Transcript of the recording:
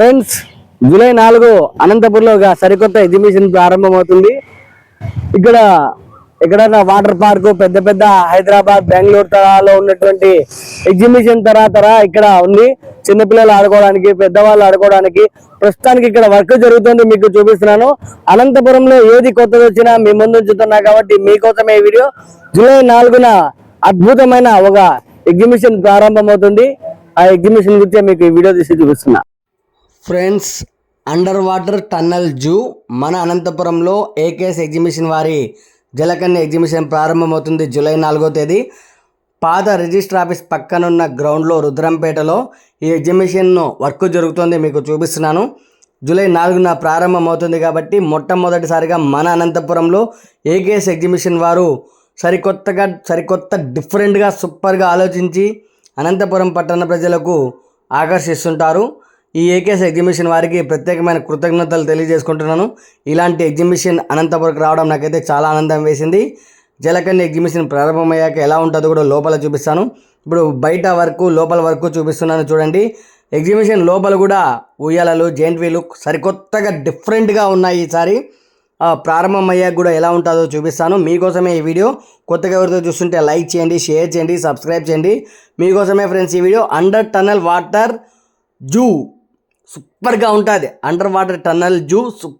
Friends, July 4 అనంతపూర్లో ఒక సరికొత్త ఎగ్జిబిషన్ ప్రారంభమవుతుంది. ఇక్కడ ఎక్కడైనా వాటర్ పార్క్ పెద్ద పెద్ద హైదరాబాద్, బెంగళూరు తరాలో ఉన్నటువంటి ఎగ్జిబిషన్ ఇక్కడ ఉంది. చిన్నపిల్లలు ఆడుకోవడానికి, పెద్దవాళ్ళు ఆడుకోవడానికి. ప్రస్తుతానికి ఇక్కడ వర్క్ జరుగుతుంది, మీకు చూపిస్తున్నాను. అనంతపురంలో ఏది కొత్తది వచ్చినా మీ ముందు ఉంచుతున్నా కాబట్టి మీకోసమే ఈ వీడియో. జూలై 4న అద్భుతమైన ఒక ఎగ్జిబిషన్ ప్రారంభమవుతుంది. ఆ ఎగ్జిబిషన్ గురించి మీకు ఈ వీడియో తీసి చూపిస్తున్నా. Friends, under water tunnel zoo మన అనంతపురంలో ఏకేఎస్ ఎగ్జిబిషన్ వారి జలకన్య ఎగ్జిబిషన్ ప్రారంభమవుతుంది జూలై 4వ తేదీ. పాత రిజిస్టర్ ఆఫీస్ పక్కనున్న గ్రౌండ్లో రుద్రంపేటలో ఈ ఎగ్జిబిషన్ వర్క్ జరుగుతుంది, మీకు చూపిస్తున్నాను. జూలై 4న ప్రారంభమవుతుంది కాబట్టి మొట్టమొదటిసారిగా మన అనంతపురంలో ఏకేఎస్ ఎగ్జిబిషన్ వారు సరికొత్త డిఫరెంట్గా సూపర్గా ఆలోచించి అనంతపురం పట్టణ ప్రజలకు ఆకర్షిస్తుంటారు. ఈ ఏకేఎస్ ఎగ్జిబిషన్ వారికి ప్రత్యేకమైన కృతజ్ఞతలు తెలియజేసుకుంటున్నాను. ఇలాంటి ఎగ్జిబిషన్ అనంతపురంకి రావడం నాకైతే చాలా ఆనందం వేసింది. జలకన్య ఎగ్జిబిషన్ ప్రారంభమయ్యాక ఎలా ఉంటుందో కూడా లోపల చూపిస్తాను. ఇప్పుడు బయట వరకు లోపల వరకు చూపిస్తున్నాను చూడండి. ఎగ్జిబిషన్ లోపల కూడా ఉయ్యాలలు, జెయింట్ వీలు సరికొత్తగా డిఫరెంట్గా ఉన్నాయి. ఈసారి ప్రారంభమయ్యాక కూడా ఎలా ఉంటుందో చూపిస్తాను. మీకోసమే ఈ వీడియో. కొత్తగా ఎవరితో చూస్తుంటే లైక్ చేయండి, షేర్ చేయండి, సబ్స్క్రైబ్ చేయండి. మీకోసమే ఫ్రెండ్స్ ఈ video. Under tunnel water zoo సూపర్గా ఉంటుంది. Under water tunnel zoo super.